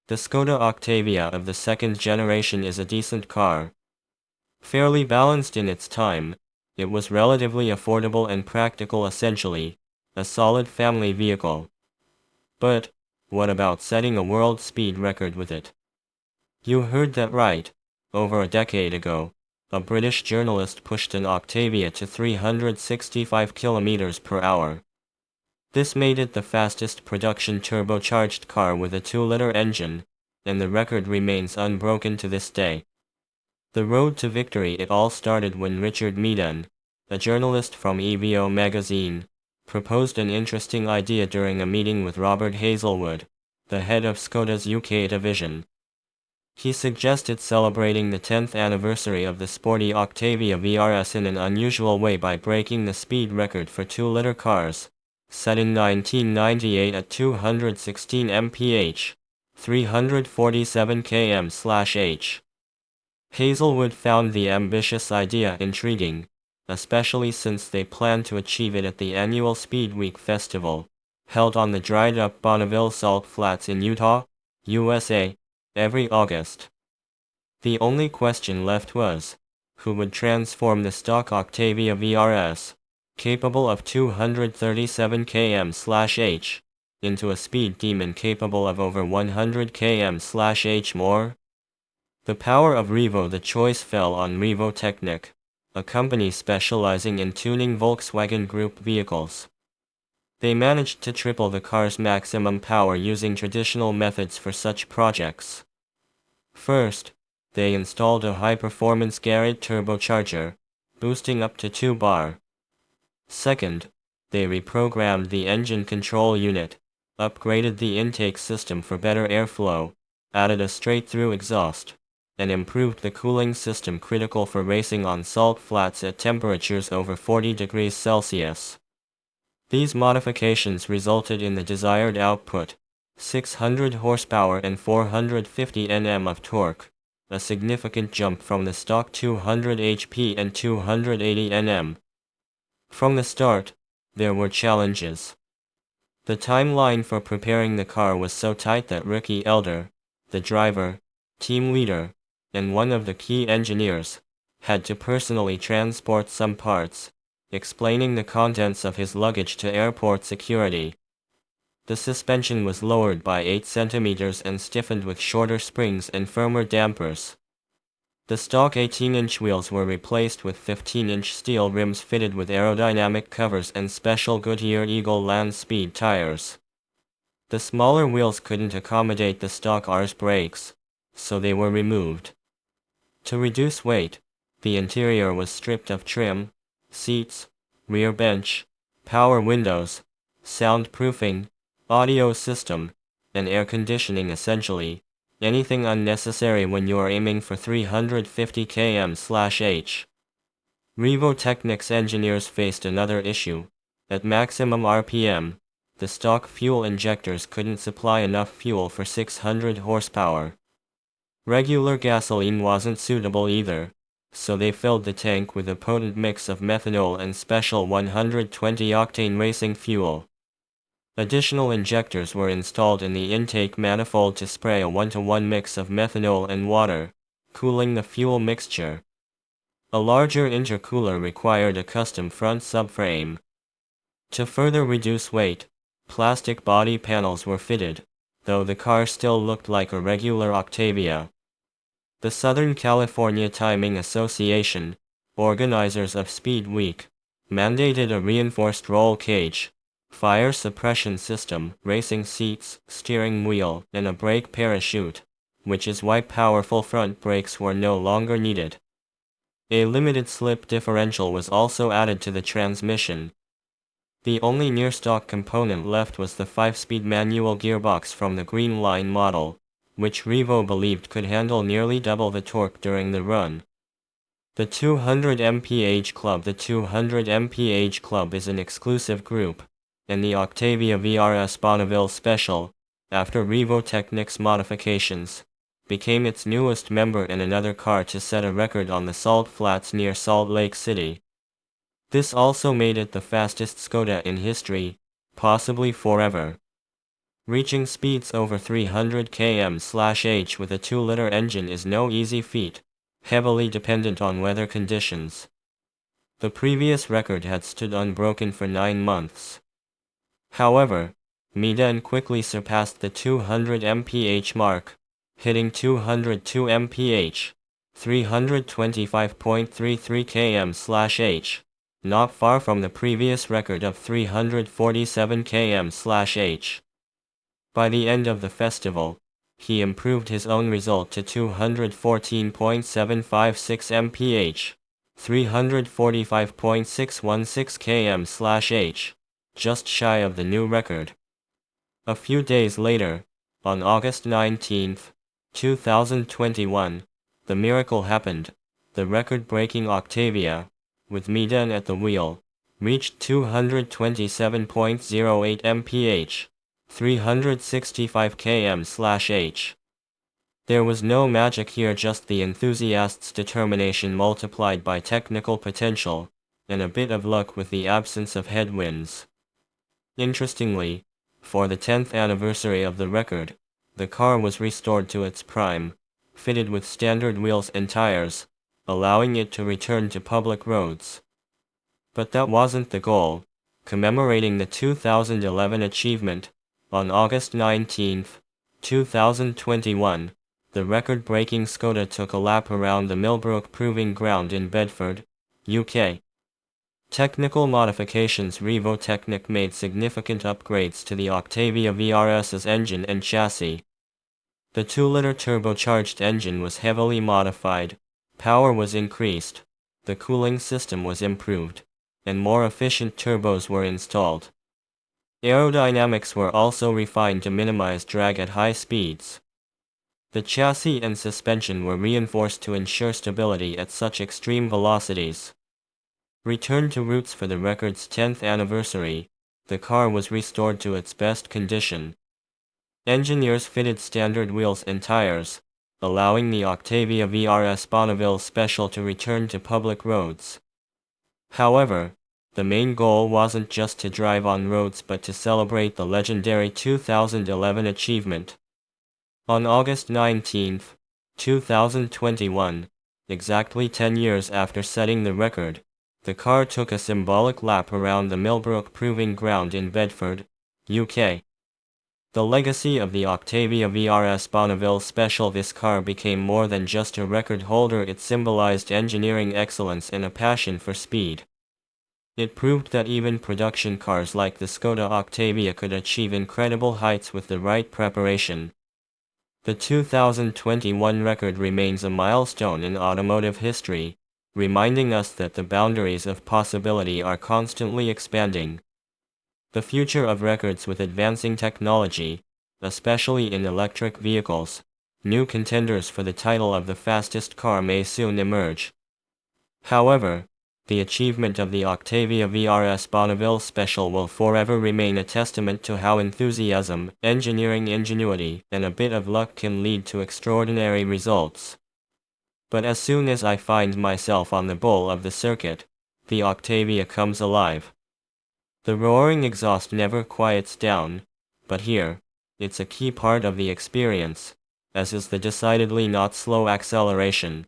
The Skoda Octavia of the second generation is a decent car. Fairly balanced in its time, it was relatively affordable and practical, essentially a solid family vehicle. But what about setting a world speed record with it? You heard that right. Over a decade ago, a British journalist pushed an Octavia to 365 kilometers per hour. This made it the fastest production turbocharged car with a 2-liter engine, and the record remains unbroken to this day. The road to victory. It all started when Richard Meaden, a journalist from Revo magazine, proposed an interesting idea during a meeting with Robert Hazelwood, the head of Skoda's UK division. He suggested celebrating the 10th anniversary of the sporty Octavia VRS in an unusual way by breaking the speed record for 2-liter cars, set in 1998 at 216 mph, 347 km/h. Hazelwood found the ambitious idea intriguing, especially since they planned to achieve it at the annual Speed Week festival, held on the dried-up Bonneville Salt Flats in Utah, USA, every August. The only question left was, who would transform the stock Octavia VRS, capable of 237 km/h, into a speed demon capable of over 100 km/h more? The power of Revo. The choice fell on Revo Technik, a company specializing in tuning Volkswagen Group vehicles. They managed to triple the car's maximum power using traditional methods for such projects. First, they installed a high-performance Garrett turbocharger, boosting up to 2 bar. Second, they reprogrammed the engine control unit, upgraded the intake system for better airflow, added a straight-through exhaust, and improved the cooling system critical for racing on salt flats at temperatures over 40 degrees Celsius. These modifications resulted in the desired output, 600 horsepower and 450 Nm of torque, a significant jump from the stock 200 HP and 280 Nm. From the start, there were challenges. The timeline for preparing the car was so tight that Ricky Elder, the driver, team leader, and one of the key engineers, had to personally transport some parts, explaining the contents of his luggage to airport security. The suspension was lowered by 8 centimeters and stiffened with shorter springs and firmer dampers. The stock 18-inch wheels were replaced with 15-inch steel rims fitted with aerodynamic covers and special Goodyear Eagle Land Speed tires. The smaller wheels couldn't accommodate the stock R's brakes, so they were removed. To reduce weight, the interior was stripped of trim, seats, rear bench, power windows, soundproofing, audio system, and air conditioning. Essentially, anything unnecessary when you are aiming for 350 km/h. Revo Technik's engineers faced another issue. At maximum RPM, the stock fuel injectors couldn't supply enough fuel for 600 horsepower. Regular gasoline wasn't suitable either, so they filled the tank with a potent mix of methanol and special 120-octane racing fuel. Additional injectors were installed in the intake manifold to spray a 1-to-1 mix of methanol and water, cooling the fuel mixture. A larger intercooler required a custom front subframe. To further reduce weight, plastic body panels were fitted, though the car still looked like a regular Octavia. The Southern California Timing Association, organizers of Speed Week, mandated a reinforced roll cage, fire suppression system, racing seats, steering wheel, and a brake parachute, which is why powerful front brakes were no longer needed. A limited slip differential was also added to the transmission. The only near-stock component left was the 5-speed manual gearbox from the Green Line model, which Revo believed could handle nearly double the torque during the run. The 200 mph Club. The 200 mph Club is an exclusive group, and the Octavia VRS Bonneville Special, after Revo Technik's modifications, became its newest member and another car to set a record on the salt flats near Salt Lake City. This also made it the fastest Skoda in history, possibly forever. Reaching speeds over 300 km/h with a 2-liter engine is no easy feat, heavily dependent on weather conditions. The previous record had stood unbroken for 9 months. However, Meaden quickly surpassed the 200 mph mark, hitting 202 mph, 325.33 km/h, not far from the previous record of 347 km/h. By the end of the festival, he improved his own result to 214.756 mph, 345.616 km/h, just shy of the new record. A few days later, on August 19, 2021, the miracle happened. The record-breaking Octavia, with Meaden at the wheel, reached 227.08 mph, 365 km/h. There was no magic here, just the enthusiast's determination multiplied by technical potential, and a bit of luck with the absence of headwinds. Interestingly, for the 10th anniversary of the record, the car was restored to its prime, fitted with standard wheels and tires, allowing it to return to public roads. But that wasn't the goal. Commemorating the 2011 achievement, on August 19, 2021, the record-breaking Skoda took a lap around the Millbrook Proving Ground in Bedford, UK. Technical modifications. Revo Technik made significant upgrades to the Octavia VRS's engine and chassis. The 2-liter turbocharged engine was heavily modified, power was increased, the cooling system was improved, and more efficient turbos were installed. Aerodynamics were also refined to minimize drag at high speeds. The chassis and suspension were reinforced to ensure stability at such extreme velocities. Returned to roots for the record's 10th anniversary, the car was restored to its best condition. Engineers fitted standard wheels and tires, allowing the Octavia VRS Bonneville Special to return to public roads. However, the main goal wasn't just to drive on roads but to celebrate the legendary 2011 achievement. On August 19, 2021, exactly 10 years after setting the record, the car took a symbolic lap around the Millbrook Proving Ground in Bedford, UK. The legacy of the Octavia VRS Bonneville Special. This car became more than just a record holder. It symbolized engineering excellence and a passion for speed. It proved that even production cars like the Skoda Octavia could achieve incredible heights with the right preparation. The 2021 record remains a milestone in automotive history, reminding us that the boundaries of possibility are constantly expanding. The future of records. With advancing technology, especially in electric vehicles, new contenders for the title of the fastest car may soon emerge. However, the achievement of the Octavia VRS Bonneville Special will forever remain a testament to how enthusiasm, engineering ingenuity, and a bit of luck can lead to extraordinary results. But as soon as I find myself on the bowl of the circuit, the Octavia comes alive. The roaring exhaust never quiets down, but here, it's a key part of the experience, as is the decidedly not slow acceleration.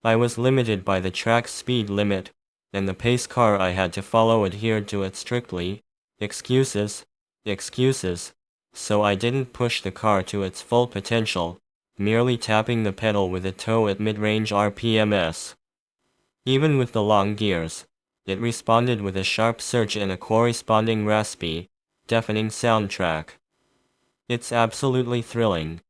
I was limited by the track's speed limit, and the pace car I had to follow adhered to it strictly. Excuses, so I didn't push the car to its full potential, merely tapping the pedal with a toe at mid-range RPMs. Even with the long gears, it responded with a sharp surge and a corresponding raspy, deafening soundtrack. It's absolutely thrilling.